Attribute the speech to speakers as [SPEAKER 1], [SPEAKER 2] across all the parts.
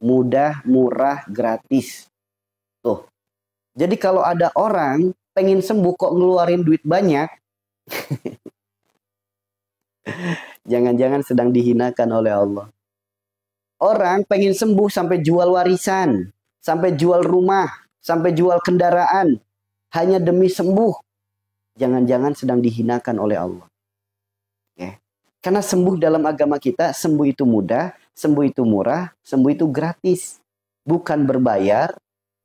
[SPEAKER 1] mudah, murah, gratis. Tuh. Jadi kalau ada orang pengen sembuh kok ngeluarin duit banyak, jangan-jangan sedang dihinakan oleh Allah. Orang pengen sembuh sampai jual warisan, sampai jual rumah, sampai jual kendaraan, hanya demi sembuh. Jangan-jangan sedang dihinakan oleh Allah. Ya. Karena sembuh dalam agama kita, sembuh itu mudah, sembuh itu murah, sembuh itu gratis. Bukan berbayar,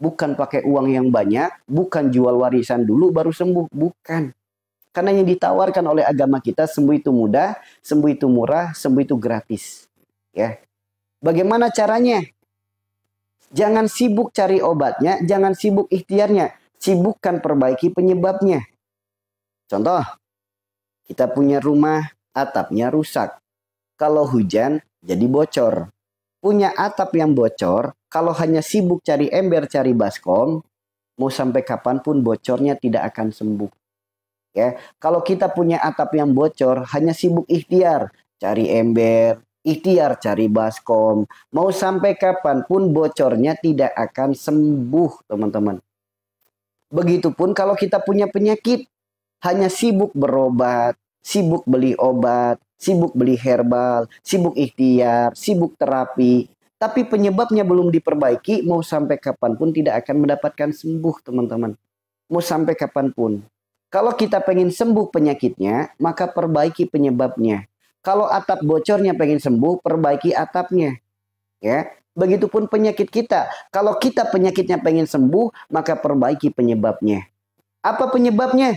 [SPEAKER 1] bukan pakai uang yang banyak, bukan jual warisan dulu baru sembuh, bukan. Karena yang ditawarkan oleh agama kita, sembuh itu mudah, sembuh itu murah, sembuh itu gratis. Ya. Bagaimana caranya? Jangan sibuk cari obatnya, jangan sibuk ikhtiarnya. Sibukkan perbaiki penyebabnya. Contoh, kita punya rumah, atapnya rusak. Kalau hujan, jadi bocor. Punya atap yang bocor, kalau hanya sibuk cari ember, cari baskom, mau sampai kapanpun bocornya tidak akan sembuh. Ya, kalau kita punya atap yang bocor, hanya sibuk ikhtiar, cari ember, ikhtiar cari baskom, mau sampai kapanpun bocornya tidak akan sembuh, teman-teman. Begitupun kalau kita punya penyakit, hanya sibuk berobat, sibuk beli obat, sibuk beli herbal, sibuk ikhtiar, sibuk terapi, tapi penyebabnya belum diperbaiki, mau sampai kapanpun tidak akan mendapatkan sembuh, teman-teman. Mau sampai kapanpun. Kalau kita pengen sembuh penyakitnya, maka perbaiki penyebabnya. Kalau atap bocornya pengen sembuh, perbaiki atapnya. Ya, begitupun penyakit kita. Kalau kita penyakitnya pengen sembuh, maka perbaiki penyebabnya. Apa penyebabnya?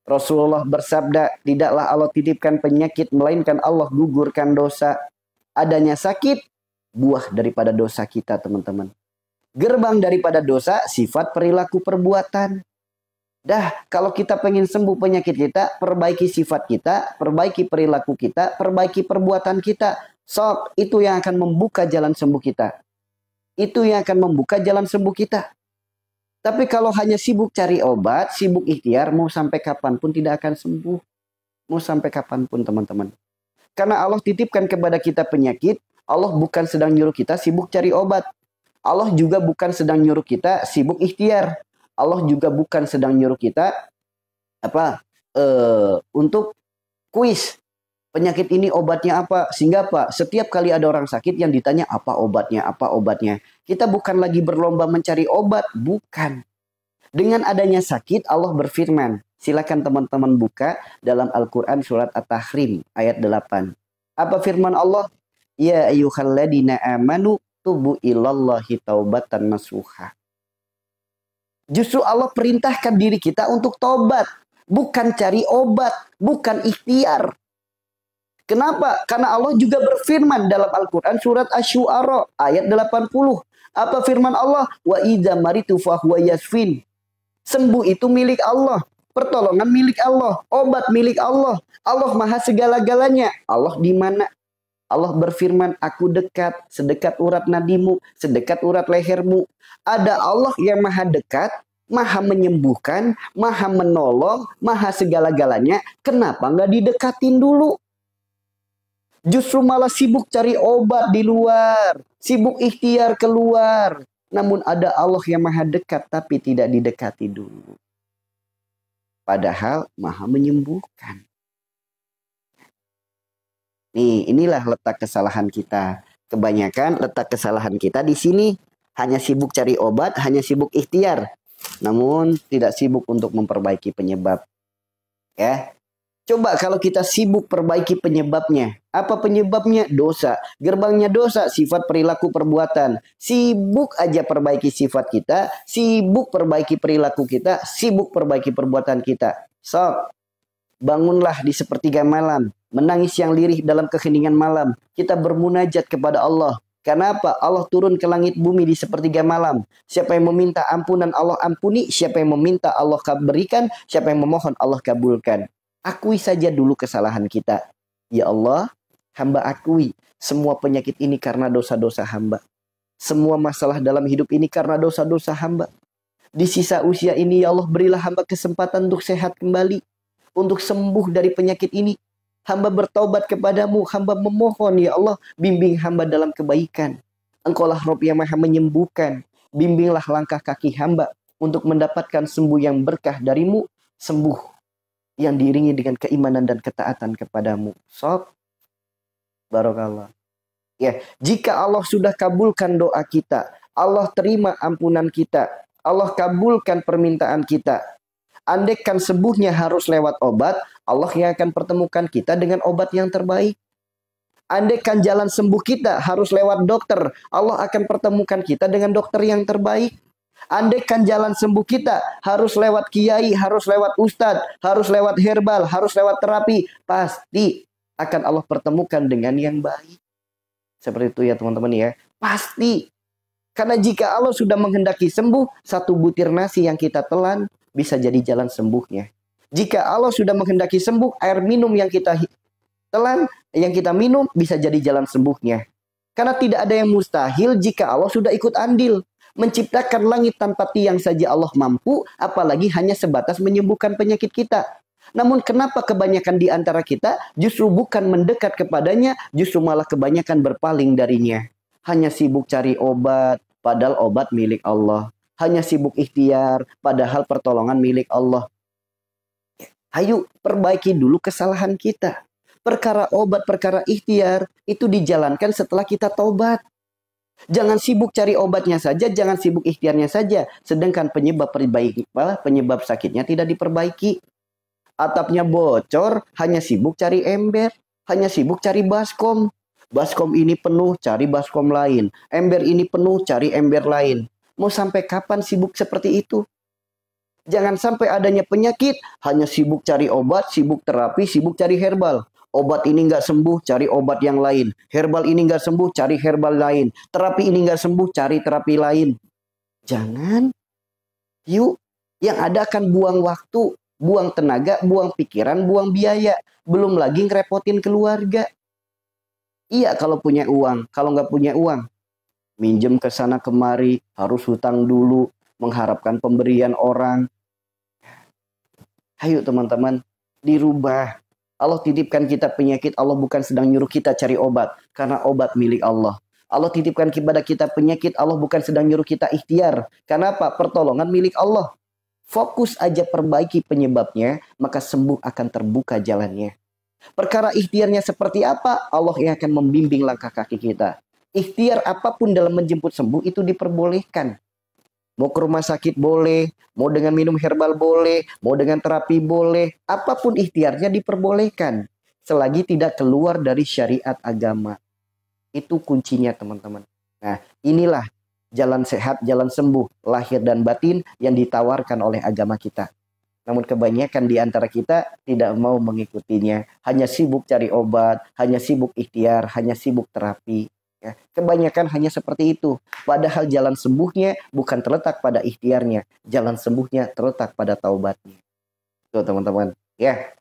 [SPEAKER 1] Rasulullah bersabda, tidaklah Allah titipkan penyakit, melainkan Allah gugurkan dosa. Adanya sakit, buah daripada dosa kita, teman-teman. Gerbang daripada dosa, sifat perilaku perbuatan. Dah, kalau kita pengen sembuh penyakit kita, perbaiki sifat kita, perbaiki perilaku kita, perbaiki perbuatan kita. Sok, itu yang akan membuka jalan sembuh kita. Itu yang akan membuka jalan sembuh kita. Tapi kalau hanya sibuk cari obat, sibuk ikhtiar, mau sampai kapanpun tidak akan sembuh. Mau sampai kapanpun, teman-teman. Karena Allah titipkan kepada kita penyakit, Allah bukan sedang nyuruh kita sibuk cari obat. Allah juga bukan sedang nyuruh kita sibuk ikhtiar. Allah juga bukan sedang nyuruh kita untuk kuis. Penyakit ini obatnya apa? Sehingga apa? Setiap kali ada orang sakit yang ditanya apa obatnya, apa obatnya. Kita bukan lagi berlomba mencari obat, bukan. Dengan adanya sakit, Allah berfirman. Silakan teman-teman buka dalam Al-Quran surat At-Tahrim ayat 8. Apa firman Allah? Ya ayyuhalladzina amanu tubu ilallahi taubatan nasuha. Justru Allah perintahkan diri kita untuk tobat. Bukan cari obat. Bukan ikhtiar. Kenapa? Karena Allah juga berfirman dalam Al-Quran surat Asy-Syu'ara ayat 80. Apa firman Allah? Wa idza maritu fahuwa yasfin. Sembuh itu milik Allah. Pertolongan milik Allah. Obat milik Allah. Allah maha segala-galanya. Allah di mana? Allah berfirman, aku dekat, sedekat urat nadimu, sedekat urat lehermu. Ada Allah yang maha dekat, maha menyembuhkan, maha menolong, maha segala-galanya. Kenapa nggak didekatin dulu? Justru malah sibuk cari obat di luar, sibuk ikhtiar keluar. Namun ada Allah yang maha dekat tapi tidak didekati dulu. Padahal maha menyembuhkan. Nih, inilah letak kesalahan kita. Kebanyakan letak kesalahan kita di sini. Hanya sibuk cari obat, hanya sibuk ikhtiar. Namun tidak sibuk untuk memperbaiki penyebab. Ya. Coba kalau kita sibuk perbaiki penyebabnya. Apa penyebabnya? Dosa. Gerbangnya dosa, sifat perilaku perbuatan. Sibuk aja perbaiki sifat kita. Sibuk perbaiki perilaku kita. Sibuk perbaiki perbuatan kita. Sok. Bangunlah di sepertiga malam. Menangis yang lirih dalam keheningan malam. Kita bermunajat kepada Allah. Karena apa? Allah turun ke langit bumi di sepertiga malam. Siapa yang meminta ampunan Allah ampuni. Siapa yang meminta Allah berikan. Siapa yang memohon Allah kabulkan. Akui saja dulu kesalahan kita. Ya Allah, hamba akui. Semua penyakit ini karena dosa-dosa hamba. Semua masalah dalam hidup ini karena dosa-dosa hamba. Di sisa usia ini ya Allah berilah hamba kesempatan untuk sehat kembali. Untuk sembuh dari penyakit ini. Hamba bertaubat kepadamu, hamba memohon ya Allah, bimbing hamba dalam kebaikan. Engkaulah Rabb yang maha menyembuhkan. Bimbinglah langkah kaki hamba untuk mendapatkan sembuh yang berkah darimu. Sembuh yang diiringi dengan keimanan dan ketaatan kepadamu. Sob, barokallah. Ya, jika Allah sudah kabulkan doa kita, Allah terima ampunan kita, Allah kabulkan permintaan kita. Andaikan sembuhnya harus lewat obat, Allah yang akan pertemukan kita dengan obat yang terbaik. Andaikan jalan sembuh kita harus lewat dokter, Allah akan pertemukan kita dengan dokter yang terbaik. Andaikan jalan sembuh kita harus lewat kiai, harus lewat ustadz, harus lewat herbal, harus lewat terapi, pasti akan Allah pertemukan dengan yang baik. Seperti itu ya teman-teman ya. Pasti. Karena jika Allah sudah menghendaki sembuh, satu butir nasi yang kita telan bisa jadi jalan sembuhnya. Jika Allah sudah menghendaki sembuh, air minum yang kita telan, yang kita minum bisa jadi jalan sembuhnya. Karena tidak ada yang mustahil jika Allah sudah ikut andil. Menciptakan langit tanpa tiang saja Allah mampu, apalagi hanya sebatas menyembuhkan penyakit kita. Namun kenapa kebanyakan di antara kita justru bukan mendekat kepadanya, justru malah kebanyakan berpaling darinya. Hanya sibuk cari obat, padahal obat milik Allah. Hanya sibuk ikhtiar, padahal pertolongan milik Allah. Ayo perbaiki dulu kesalahan kita. Perkara obat, perkara ikhtiar, itu dijalankan setelah kita taubat. Jangan sibuk cari obatnya saja, jangan sibuk ikhtiarnya saja. Sedangkan penyebab sakitnya tidak diperbaiki. Atapnya bocor, hanya sibuk cari ember. Hanya sibuk cari baskom. Baskom ini penuh, cari baskom lain. Ember ini penuh, cari ember lain. Mau sampai kapan sibuk seperti itu? Jangan sampai adanya penyakit, hanya sibuk cari obat, sibuk terapi, sibuk cari herbal. Obat ini nggak sembuh, cari obat yang lain. Herbal ini nggak sembuh, cari herbal lain. Terapi ini nggak sembuh, cari terapi lain. Jangan. Yuk, yang ada akan buang waktu, buang tenaga, buang pikiran, buang biaya. Belum lagi ngerepotin keluarga. Iya kalau punya uang, kalau nggak punya uang, minjem ke sana kemari, harus hutang dulu, mengharapkan pemberian orang. Ayo teman-teman, dirubah. Allah titipkan kita penyakit, Allah bukan sedang nyuruh kita cari obat. Karena obat milik Allah. Allah titipkan kepada kita penyakit, Allah bukan sedang nyuruh kita ikhtiar. Karena apa? Pertolongan milik Allah. Fokus aja perbaiki penyebabnya, maka sembuh akan terbuka jalannya. Perkara ikhtiarnya seperti apa? Allah yang akan membimbing langkah kaki kita. Ikhtiar apapun dalam menjemput sembuh itu diperbolehkan. Mau ke rumah sakit boleh, mau dengan minum herbal boleh, mau dengan terapi boleh. Apapun ikhtiarnya diperbolehkan. Selagi tidak keluar dari syariat agama. Itu kuncinya teman-teman. Nah inilah jalan sehat, jalan sembuh, lahir dan batin yang ditawarkan oleh agama kita. Namun kebanyakan di antara kita tidak mau mengikutinya. Hanya sibuk cari obat, hanya sibuk ikhtiar, hanya sibuk terapi. Ya, kebanyakan hanya seperti itu. Padahal jalan sembuhnya bukan terletak pada ikhtiarnya. Jalan sembuhnya terletak pada taubatnya. Tuh teman-teman. Ya,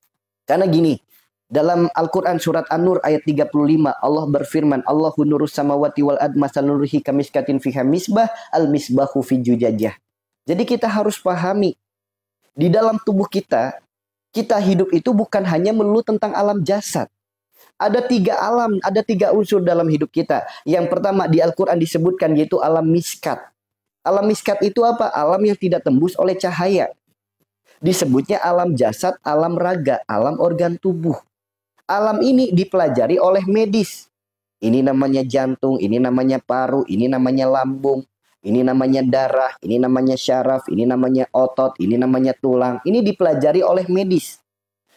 [SPEAKER 1] karena gini. Dalam Al-Quran surat An-Nur ayat 35. Allah berfirman. Allahu nurus samawati wal ard masal nurihi kamiskatin fiha misbah. Al-misbahu fi jujajah. Jadi kita harus pahami. Di dalam tubuh kita hidup itu bukan hanya melulu tentang alam jasad. Ada 3 alam, ada 3 unsur dalam hidup kita. Yang pertama di Al-Quran disebutkan yaitu alam miskat. Alam miskat itu apa? Alam yang tidak tembus oleh cahaya. Disebutnya alam jasad, alam raga, alam organ tubuh. Alam ini dipelajari oleh medis. Ini namanya jantung, ini namanya paru, ini namanya lambung. Ini namanya darah, ini namanya syaraf, ini namanya otot, ini namanya tulang. Ini dipelajari oleh medis.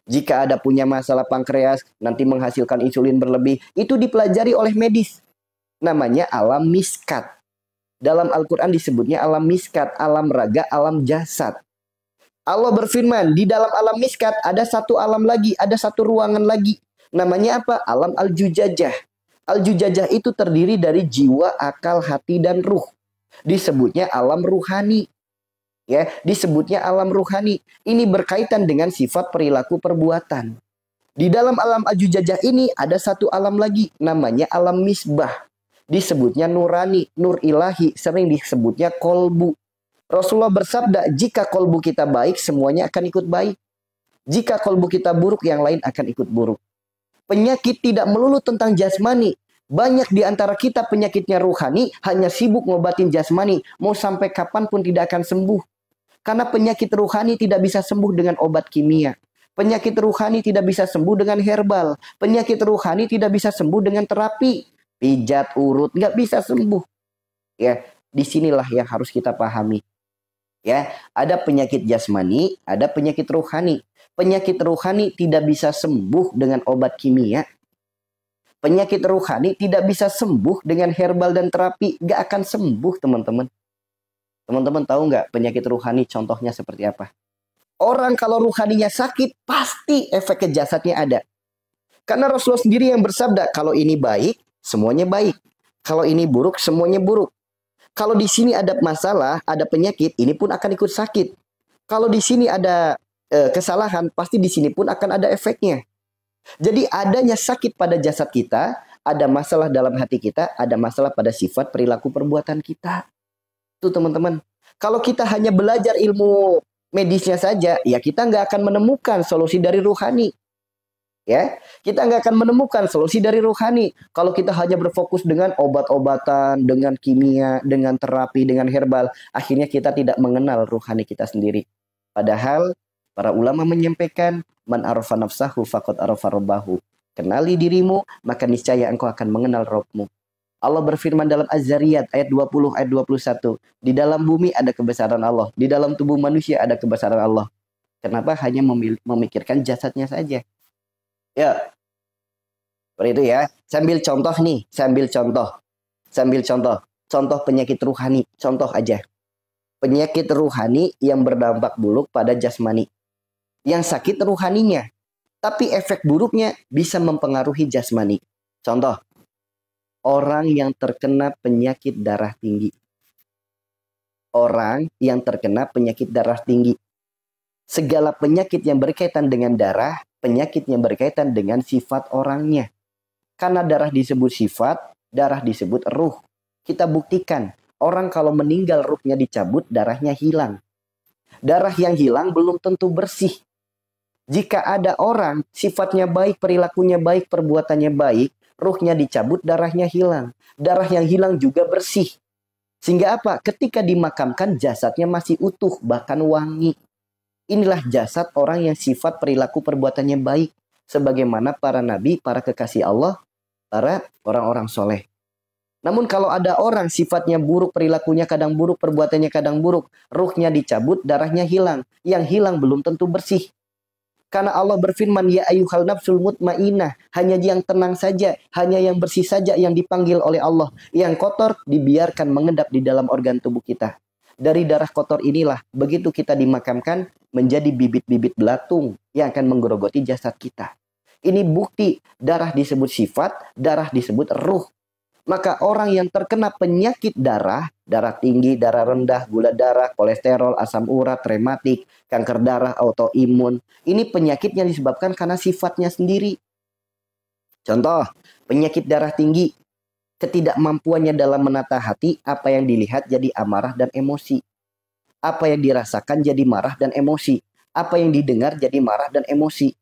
[SPEAKER 1] Jika ada punya masalah pankreas, nanti menghasilkan insulin berlebih, itu dipelajari oleh medis. Namanya alam miskat. Dalam Al-Quran disebutnya alam miskat, alam raga, alam jasad. Allah berfirman, di dalam alam miskat ada satu alam lagi, ada satu ruangan lagi. Namanya apa? Alam al-jujajah. Al-jujajah itu terdiri dari jiwa, akal, hati, dan ruh. Disebutnya alam ruhani. Ya, disebutnya alam ruhani. Ini berkaitan dengan sifat perilaku perbuatan. Di dalam alam al-jujajah ini ada satu alam lagi, namanya alam misbah. Disebutnya nurani, nur ilahi, sering disebutnya kolbu. Rasulullah bersabda, jika kolbu kita baik, semuanya akan ikut baik. Jika kolbu kita buruk, yang lain akan ikut buruk. Penyakit tidak melulu tentang jasmani. Banyak di antara kita penyakitnya ruhani, hanya sibuk ngobatin jasmani. Mau sampai kapanpun tidak akan sembuh. Karena penyakit ruhani tidak bisa sembuh dengan obat kimia. Penyakit ruhani tidak bisa sembuh dengan herbal. Penyakit ruhani tidak bisa sembuh dengan terapi. Pijat, urut, nggak bisa sembuh. Ya, disinilah yang harus kita pahami. Ya, ada penyakit jasmani, ada penyakit ruhani. Penyakit ruhani tidak bisa sembuh dengan obat kimia. Penyakit ruhani tidak bisa sembuh dengan herbal dan terapi. Nggak akan sembuh, teman-teman. Teman-teman tahu nggak penyakit ruhani contohnya seperti apa? Orang kalau ruhaninya sakit, pasti efek ke jasadnya ada. Karena Rasulullah sendiri yang bersabda, kalau ini baik, semuanya baik. Kalau ini buruk, semuanya buruk. Kalau di sini ada masalah, ada penyakit, ini pun akan ikut sakit. Kalau di sini ada kesalahan, pasti di sini pun akan ada efeknya. Jadi adanya sakit pada jasad kita, ada masalah dalam hati kita, ada masalah pada sifat perilaku perbuatan kita. Itu teman-teman. Kalau kita hanya belajar ilmu medisnya saja, ya kita nggak akan menemukan solusi dari ruhani. Ya, kita nggak akan menemukan solusi dari ruhani. Kalau kita hanya berfokus dengan obat-obatan, dengan kimia, dengan terapi, dengan herbal, akhirnya kita tidak mengenal ruhani kita sendiri. Padahal para ulama menyampaikan, man arafa nafsahu faqad arafa rabbahu. Kenali dirimu, maka niscaya engkau akan mengenal Rabbmu. Allah berfirman dalam Az-Zariyat ayat 20 ayat 21. Di dalam bumi ada kebesaran Allah, di dalam tubuh manusia ada kebesaran Allah. Kenapa hanya memikirkan jasadnya saja? Ya. Seperti itu ya. Sambil contoh nih, sambil contoh. Contoh penyakit ruhani, contoh aja. Penyakit ruhani yang berdampak buruk pada jasmani. Yang sakit ruhaninya, tapi efek buruknya bisa mempengaruhi jasmani. Contoh, orang yang terkena penyakit darah tinggi. Orang yang terkena penyakit darah tinggi. Segala penyakit yang berkaitan dengan darah, penyakit yang berkaitan dengan sifat orangnya. Karena darah disebut sifat, darah disebut ruh. Kita buktikan, orang kalau meninggal ruhnya dicabut, darahnya hilang. Darah yang hilang belum tentu bersih. Jika ada orang sifatnya baik, perilakunya baik, perbuatannya baik, ruhnya dicabut, darahnya hilang. Darah yang hilang juga bersih. Sehingga apa? Ketika dimakamkan jasadnya masih utuh, bahkan wangi. Inilah jasad orang yang sifat perilaku perbuatannya baik. Sebagaimana para nabi, para kekasih Allah, para orang-orang soleh. Namun kalau ada orang sifatnya buruk, perilakunya kadang buruk, perbuatannya kadang buruk, ruhnya dicabut, darahnya hilang. Yang hilang belum tentu bersih. Karena Allah berfirman, ya ayyuhal nafsul mutmainnah, hanya yang tenang saja, hanya yang bersih saja yang dipanggil oleh Allah. Yang kotor dibiarkan mengendap di dalam organ tubuh kita. Dari darah kotor inilah, begitu kita dimakamkan, menjadi bibit-bibit belatung yang akan menggerogoti jasad kita. Ini bukti darah disebut sifat, darah disebut ruh. Maka orang yang terkena penyakit darah, darah tinggi, darah rendah, gula darah, kolesterol, asam urat, rematik, kanker darah, autoimun. Ini penyakit yang disebabkan karena sifatnya sendiri. Contoh, penyakit darah tinggi. Ketidakmampuannya dalam menata hati, apa yang dilihat jadi amarah dan emosi. Apa yang dirasakan jadi marah dan emosi. Apa yang didengar jadi marah dan emosi.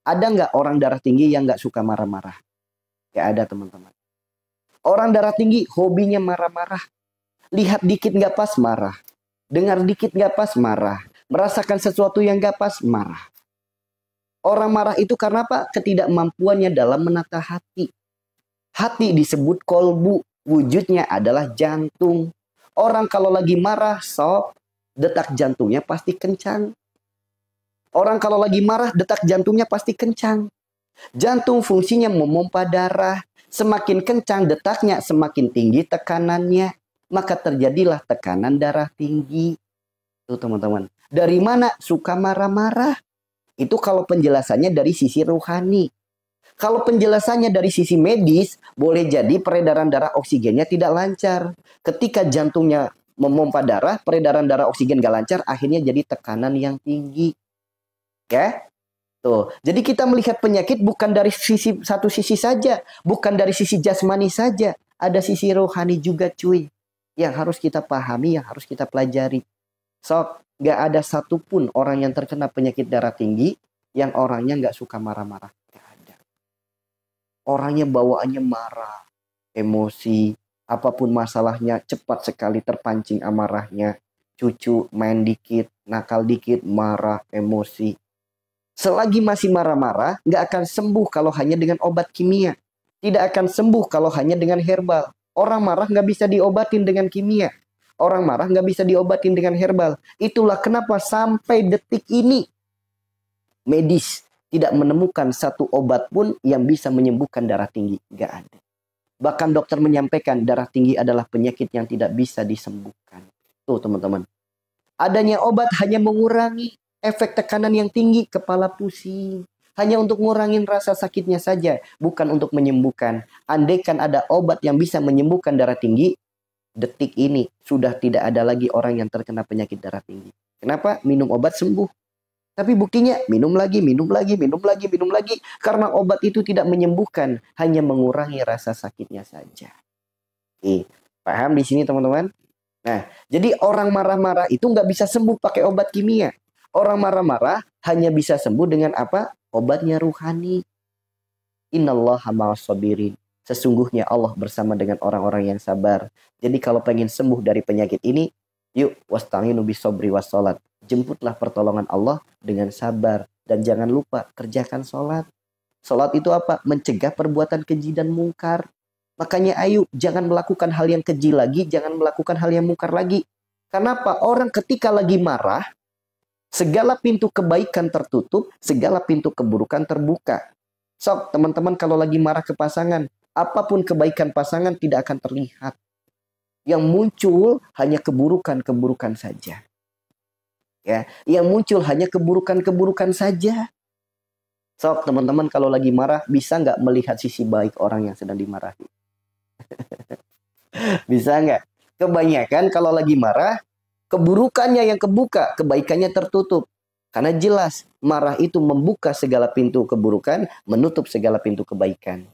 [SPEAKER 1] Ada nggak orang darah tinggi yang nggak suka marah-marah? Ya ada teman-teman. Orang darah tinggi hobinya marah-marah. Lihat dikit nggak pas marah. Dengar dikit nggak pas marah. Merasakan sesuatu yang nggak pas marah. Orang marah itu karena apa? Ketidakmampuannya dalam menata hati. Hati disebut kolbu. Wujudnya adalah jantung. Orang kalau lagi marah, sok, detak jantungnya pasti kencang. Orang kalau lagi marah, detak jantungnya pasti kencang. Jantung fungsinya memompa darah. Semakin kencang detaknya, semakin tinggi tekanannya. Maka terjadilah tekanan darah tinggi. Tuh teman-teman. Dari mana suka marah-marah? Itu kalau penjelasannya dari sisi ruhani. Kalau penjelasannya dari sisi medis, boleh jadi peredaran darah oksigennya tidak lancar. Ketika jantungnya memompa darah, peredaran darah oksigen gak lancar, akhirnya jadi tekanan yang tinggi. Ya? Tuh. Jadi kita melihat penyakit bukan dari satu sisi saja. Bukan dari sisi jasmani saja. Ada sisi rohani juga cuy. Yang harus kita pahami, yang harus kita pelajari. So, gak ada satupun orang yang terkena penyakit darah tinggi yang orangnya gak suka marah-marah. Gak ada. Orangnya bawaannya marah. emosi, apapun masalahnya cepat sekali terpancing amarahnya. Cucu main dikit, nakal dikit, marah, emosi. Selagi masih marah-marah, nggak akan sembuh kalau hanya dengan obat kimia. Tidak akan sembuh kalau hanya dengan herbal. Orang marah nggak bisa diobatin dengan kimia. Orang marah nggak bisa diobatin dengan herbal. Itulah kenapa sampai detik ini medis tidak menemukan satu obat pun yang bisa menyembuhkan darah tinggi. Nggak ada. Bahkan dokter menyampaikan darah tinggi adalah penyakit yang tidak bisa disembuhkan. Tuh teman-teman. Adanya obat hanya mengurangi efek tekanan yang tinggi, kepala pusing. Hanya untuk ngurangin rasa sakitnya saja, bukan untuk menyembuhkan. Andaikan ada obat yang bisa menyembuhkan darah tinggi, detik ini sudah tidak ada lagi orang yang terkena penyakit darah tinggi. Kenapa? Minum obat sembuh. Tapi buktinya minum lagi, minum lagi, minum lagi, minum lagi. Karena obat itu tidak menyembuhkan, hanya mengurangi rasa sakitnya saja. Paham di sini teman-teman? Nah, jadi orang marah-marah itu nggak bisa sembuh pakai obat kimia. Orang marah-marah hanya bisa sembuh dengan apa? Obatnya ruhani. Innallaha ma'as-sabirin. Sesungguhnya Allah bersama dengan orang-orang yang sabar. Jadi kalau pengen sembuh dari penyakit ini, yuk wasta'inu bis-sabri was-salat. Jemputlah pertolongan Allah dengan sabar. Dan jangan lupa kerjakan sholat. Sholat itu apa? Mencegah perbuatan keji dan mungkar. Makanya ayo jangan melakukan hal yang keji lagi. Jangan melakukan hal yang mungkar lagi. Kenapa? Orang ketika lagi marah, segala pintu kebaikan tertutup, segala pintu keburukan terbuka. Sok teman-teman kalau lagi marah ke pasangan, apapun kebaikan pasangan tidak akan terlihat. Yang muncul hanya keburukan-keburukan saja. Ya, yang muncul hanya keburukan-keburukan saja. Sok teman-teman kalau lagi marah bisa nggak melihat sisi baik orang yang sedang dimarahi? Bisa nggak? Kebanyakan kalau lagi marah, keburukannya yang kebuka, kebaikannya tertutup. Karena jelas marah itu membuka segala pintu keburukan, menutup segala pintu kebaikan.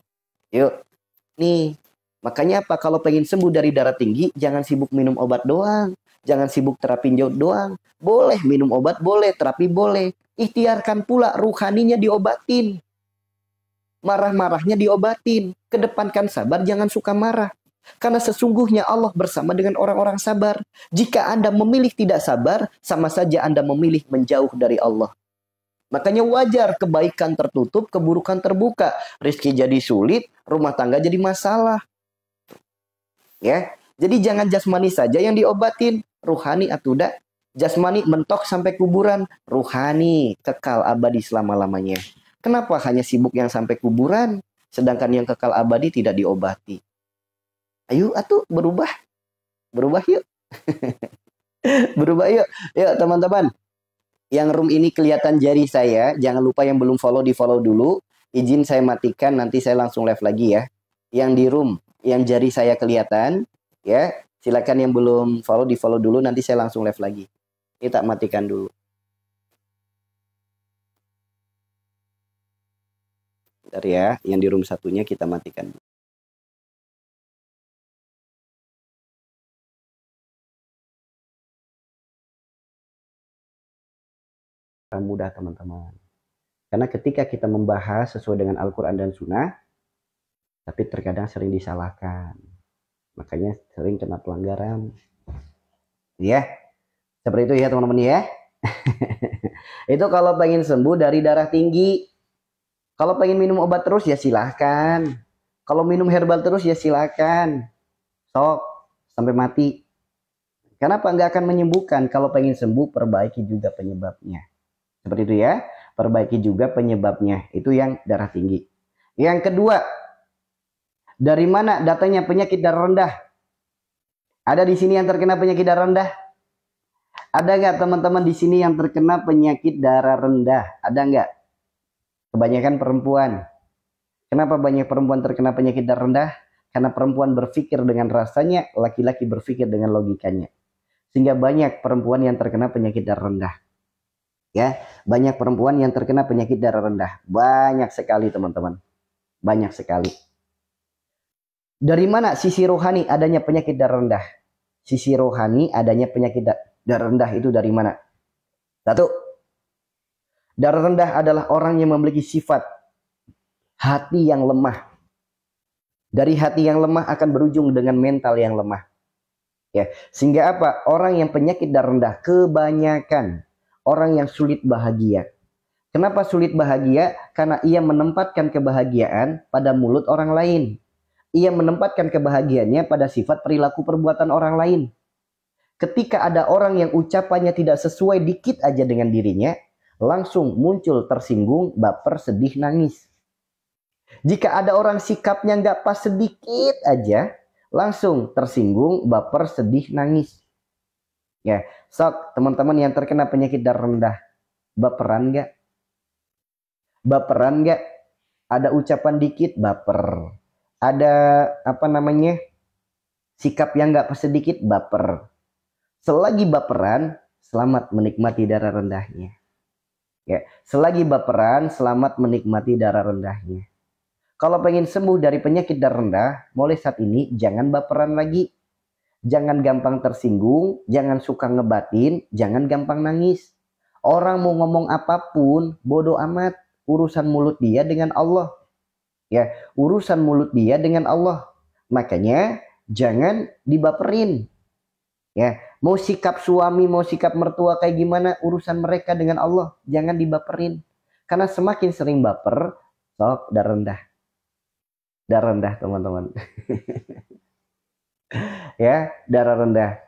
[SPEAKER 1] Yuk, nih. Makanya apa? Kalau pengen sembuh dari darah tinggi, jangan sibuk minum obat doang. Jangan sibuk terapi doang. Boleh minum obat, boleh. Terapi boleh. Ikhtiarkan pula ruhaninya diobatin. Marah-marahnya diobatin. Kedepankan sabar, jangan suka marah. Karena sesungguhnya Allah bersama dengan orang-orang sabar. Jika Anda memilih tidak sabar, sama saja Anda memilih menjauh dari Allah. Makanya wajar kebaikan tertutup, keburukan terbuka. Rezeki jadi sulit, rumah tangga jadi masalah. Ya, jadi jangan jasmani saja yang diobatin, ruhani atuda. Jasmani mentok sampai kuburan, ruhani kekal abadi selama-lamanya. Kenapa hanya sibuk yang sampai kuburan, sedangkan yang kekal abadi tidak diobati? Ayo atuh berubah. Berubah yuk. Berubah yuk. Yuk teman-teman. Yang room ini kelihatan jari saya. Jangan lupa yang belum follow di follow dulu. Izin saya matikan, nanti saya langsung live lagi ya. Yang di room, yang jari saya kelihatan. Ya, silakan yang belum follow di follow dulu, nanti saya langsung live lagi. Kita matikan dulu. Bentar ya, yang di room satunya kita matikan dulu. Mudah teman-teman. Karena ketika kita membahas sesuai dengan Al-Quran dan Sunnah, tapi terkadang sering disalahkan. Makanya sering kena pelanggaran. Ya, seperti itu ya teman-teman ya. Itu kalau pengen sembuh dari darah tinggi. Kalau pengen minum obat terus ya silahkan. Kalau minum herbal terus ya silahkan. Sok, sampai mati. Kenapa nggak akan menyembuhkan? Kalau pengen sembuh, perbaiki juga penyebabnya. Seperti itu ya. Perbaiki juga penyebabnya. Itu yang darah tinggi. Yang kedua, dari mana datanya penyakit darah rendah? Ada di sini yang terkena penyakit darah rendah? Ada nggak teman-teman di sini yang terkena penyakit darah rendah? Ada nggak? Kebanyakan perempuan. Kenapa banyak perempuan terkena penyakit darah rendah? Karena perempuan berpikir dengan rasanya, laki-laki berpikir dengan logikanya. Sehingga banyak perempuan yang terkena penyakit darah rendah. Ya, banyak perempuan yang terkena penyakit darah rendah. Banyak sekali teman-teman. Banyak sekali. Dari mana sisi rohani adanya penyakit darah rendah? Sisi rohani adanya penyakit darah rendah itu dari mana? Satu, darah rendah adalah orang yang memiliki sifat hati yang lemah. Dari hati yang lemah akan berujung dengan mental yang lemah. Ya, sehingga apa? Orang yang penyakit darah rendah kebanyakan orang yang sulit bahagia. Kenapa sulit bahagia? Karena ia menempatkan kebahagiaan pada mulut orang lain. Ia menempatkan kebahagiaannya pada sifat perilaku perbuatan orang lain. Ketika ada orang yang ucapannya tidak sesuai dikit aja dengan dirinya, langsung muncul tersinggung, baper, sedih, nangis. Jika ada orang sikapnya nggak pas sedikit aja, langsung tersinggung, baper, sedih, nangis. Ya, sok teman-teman yang terkena penyakit darah rendah, baperan nggak? Baperan nggak? Ada ucapan dikit, baper. Ada apa namanya? Sikap yang nggak pas sedikit, baper. Selagi baperan, selamat menikmati darah rendahnya. Ya, selagi baperan, selamat menikmati darah rendahnya. Kalau pengen sembuh dari penyakit darah rendah, mulai saat ini jangan baperan lagi. Jangan gampang tersinggung, jangan suka ngebatin, jangan gampang nangis. Orang mau ngomong apapun, bodoh amat. Urusan mulut dia dengan Allah. Ya, urusan mulut dia dengan Allah. Makanya jangan dibaperin. Ya, mau sikap suami, mau sikap mertua kayak gimana, urusan mereka dengan Allah. Jangan dibaperin. Karena semakin sering baper, sok darah rendah. Darah rendah, teman-teman. Ya, darah rendah.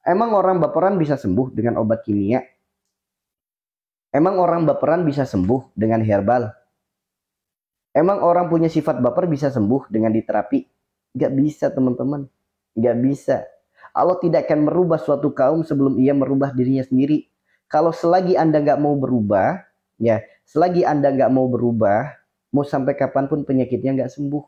[SPEAKER 1] Emang orang baperan bisa sembuh dengan obat kimia? Emang orang baperan bisa sembuh dengan herbal? Emang orang punya sifat baper bisa sembuh dengan diterapi? Gak bisa, teman-teman. Gak bisa. Allah tidak akan merubah suatu kaum sebelum ia merubah dirinya sendiri. Kalau selagi Anda gak mau berubah, ya, selagi Anda gak mau berubah, mau sampai kapanpun penyakitnya gak sembuh.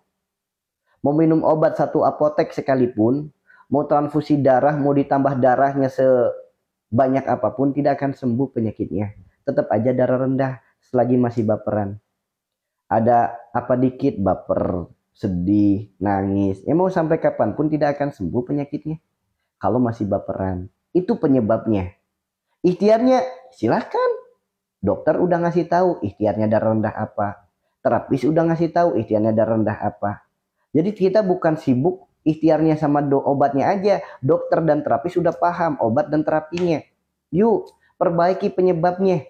[SPEAKER 1] Mau minum obat satu apotek sekalipun, mau transfusi darah, mau ditambah darahnya sebanyak apapun, tidak akan sembuh penyakitnya. Tetap aja darah rendah selagi masih baperan. Ada apa dikit baper, sedih, nangis. Ya mau sampai kapanpun tidak akan sembuh penyakitnya. Kalau masih baperan. Itu penyebabnya. Ikhtiarnya silahkan. Dokter udah ngasih tahu ikhtiarnya darah rendah apa. Terapis udah ngasih tahu ikhtiarnya darah rendah apa. Jadi kita bukan sibuk ikhtiarnya sama obatnya aja. Dokter dan terapis sudah paham obat dan terapinya. Yuk, perbaiki penyebabnya.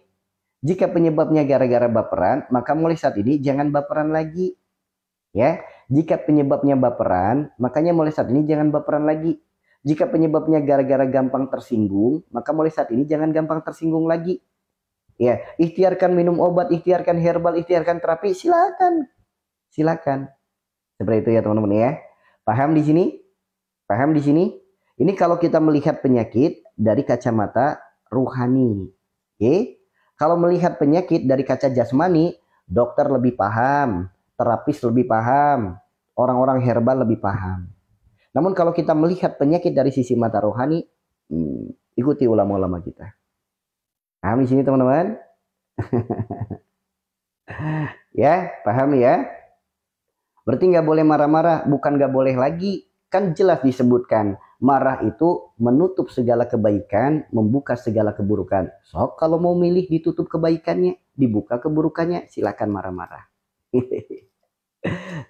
[SPEAKER 1] Jika penyebabnya gara-gara baperan, maka mulai saat ini jangan baperan lagi. Ya, jika penyebabnya baperan, makanya mulai saat ini jangan baperan lagi. Jika penyebabnya gara-gara gampang tersinggung, maka mulai saat ini jangan gampang tersinggung lagi. Ya, ikhtiarkan minum obat, ikhtiarkan herbal, ikhtiarkan terapi, silakan. Silakan. Seperti itu ya teman-teman ya. Paham di sini? Paham di sini? Ini kalau kita melihat penyakit dari kacamata ruhani. Oke? Kalau melihat penyakit dari kaca jasmani, dokter lebih paham, terapis lebih paham, orang-orang herbal lebih paham. Namun kalau kita melihat penyakit dari sisi mata rohani, ikuti ulama-ulama kita. Paham di sini teman-teman? Ya, paham ya? Berarti nggak boleh marah-marah, bukan nggak boleh lagi. Kan jelas disebutkan, marah itu menutup segala kebaikan, membuka segala keburukan. So, kalau mau milih ditutup kebaikannya, dibuka keburukannya, silakan marah-marah.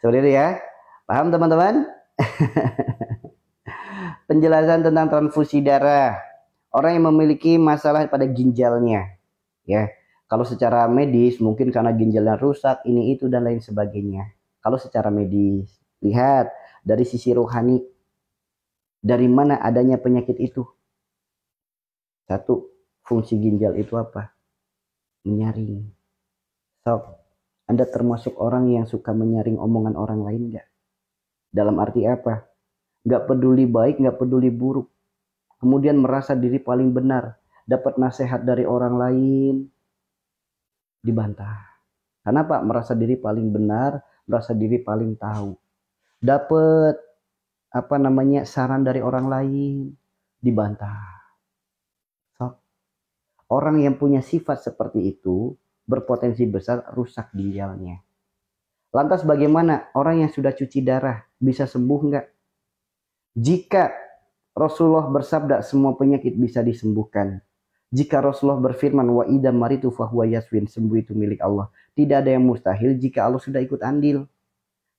[SPEAKER 1] Seperti itu ya. Paham teman-teman? Penjelasan tentang transfusi darah. Orang yang memiliki masalah pada ginjalnya. Ya, kalau secara medis mungkin karena ginjalnya rusak, ini itu dan lain sebagainya. Kalau secara medis, lihat dari sisi rohani, dari mana adanya penyakit itu? Satu, fungsi ginjal itu apa? Menyaring. So, Anda termasuk orang yang suka menyaring omongan orang lain nggak? Dalam arti apa? Nggak peduli baik, nggak peduli buruk. Kemudian merasa diri paling benar. Dapat nasihat dari orang lain, dibantah. Kenapa? Merasa diri paling benar, merasa diri paling tahu. Dapat saran dari orang lain, dibantah. So, orang yang punya sifat seperti itu berpotensi besar rusak ginjalnya. Lantas bagaimana orang yang sudah cuci darah bisa sembuh nggak? Jika Rasulullah bersabda semua penyakit bisa disembuhkan. Jika Rasulullah berfirman wa idza maritu fahuwa yaswin, sembuh itu milik Allah. Tidak ada yang mustahil jika Allah sudah ikut andil.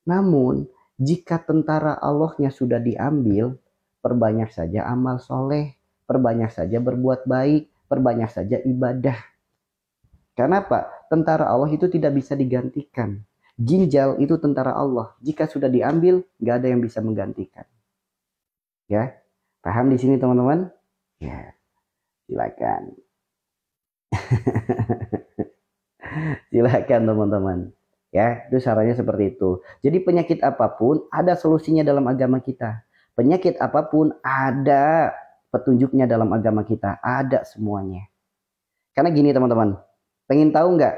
[SPEAKER 1] Namun Jika tentara Allahnya sudah diambil, perbanyak saja amal soleh, perbanyak saja berbuat baik, perbanyak saja ibadah. Karena apa? Tentara Allah itu tidak bisa digantikan. Ginjal itu tentara Allah. Jika sudah diambil, nggak ada yang bisa menggantikan. Ya, paham di sini teman-teman? Ya, silakan. Silakan teman-teman. Ya, itu sarannya seperti itu. Jadi penyakit apapun ada solusinya dalam agama kita. Penyakit apapun ada petunjuknya dalam agama kita. Ada semuanya. Karena gini teman-teman. Pengen tahu nggak?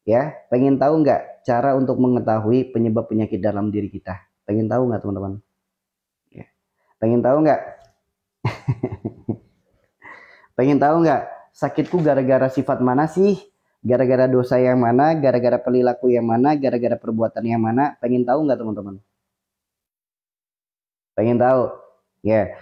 [SPEAKER 1] Ya, pengen tahu nggak cara untuk mengetahui penyebab penyakit dalam diri kita? Pengen tahu nggak teman-teman? Ya. Pengen tahu nggak? Pengen tahu nggak? Sakitku gara-gara sifat mana sih? Gara-gara dosa yang mana, gara-gara perilaku yang mana, gara-gara perbuatan yang mana, pengen tahu nggak teman-teman? Pengen tahu? Ya,